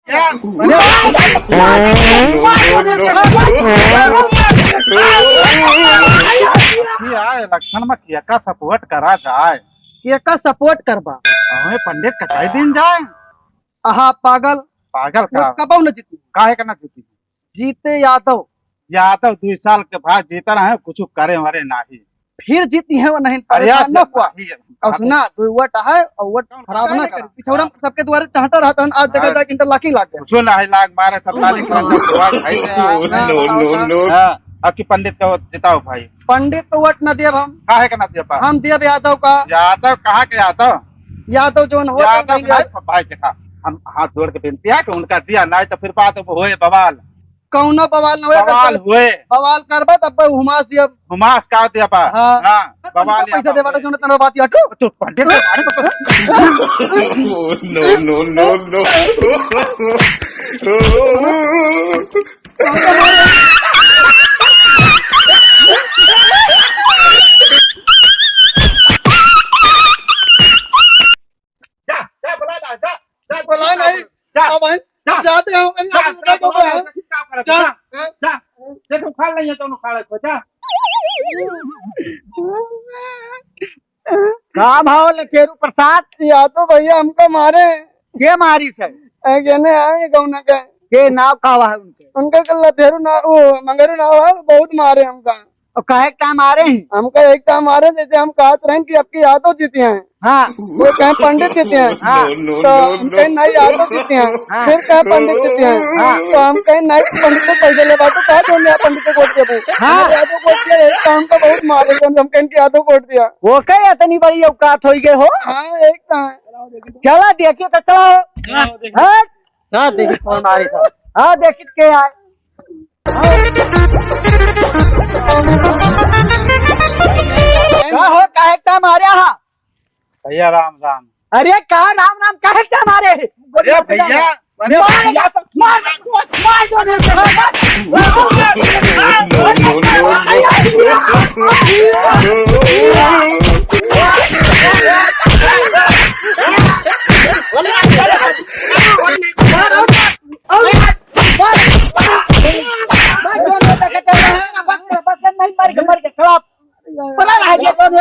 Election में केका support करा जाए, केका सपोर्ट करबा हमें पंडित कटाई दिन जाए। आहा पागल पागल का कबो न जीती, काहे का ना जीती? जीते यादव यादव 2 साल के बाद जीता रहे, कुछ करे हमारे नहीं। फिर जीती है वो नहीं परेशान न हुआ। और सुना तू वोट है और वोट खराब ना कर, पिछौड़ा सबके द्वारे चाहता रहता है। आज जगह जगह इंटरलॉकिंग लाग गया, कुछ नहीं लाग मारे सब लाली अब की पंडित का जिताओ भाई। पंडित को वोट न देव हम, काहे का ना दिया? हम देव यादव का। यादव कहाँ के यादव? यादव जो हो भाई देखा, हम हाथ जोड़ के विनती है कि उनका दिया, नहीं तो फिर बात होए बवाल। कौनो बवाल न बवाल हुए, बवाल करबा तब हुमास दिया। हुमास का दिया बा। हाँ बवाल पैसा देवा जो तना बात हटो तो पंडित के बारे में नो बोला नहीं जाते हैं देखो खा नहीं तो खा ले जा। का भाव लखेरू प्रसाद यादव भैया हमको मारे के मारी से कहने आए गौना के नाव का है उनके लथेरू ना वो मंगरू नाव है, बहुत मारे हमका। और कहे क्या मारे हैं हमका? एक टाइम मारे जैसे हम कहते रहे कि आपकी यादव जीती हैं। हाँ वो कहे पंडित जीते हैं। हाँ तो हम कहे नहीं यादव जीते हैं। फिर कहे पंडित जीते हैं। हाँ तो हम कहे नहीं पंडित को पैसे ले बात कहा तो पंडित को वोट दिया। हाँ यादव वोट दिया, एक काम को बहुत मारे हम कहे यादव वोट दिया। वो कहे इतनी बड़ी औकात हो गए हो। हाँ एक चला देखिए तो चलो हाँ देखिए कौन मारे। हाँ देखिए के आए हो काहे का मारे? हाँ भैया राम राम। अरे कहा राम राम काहे का मारे? अरे भैया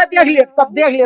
देख लिया तब देख लिया।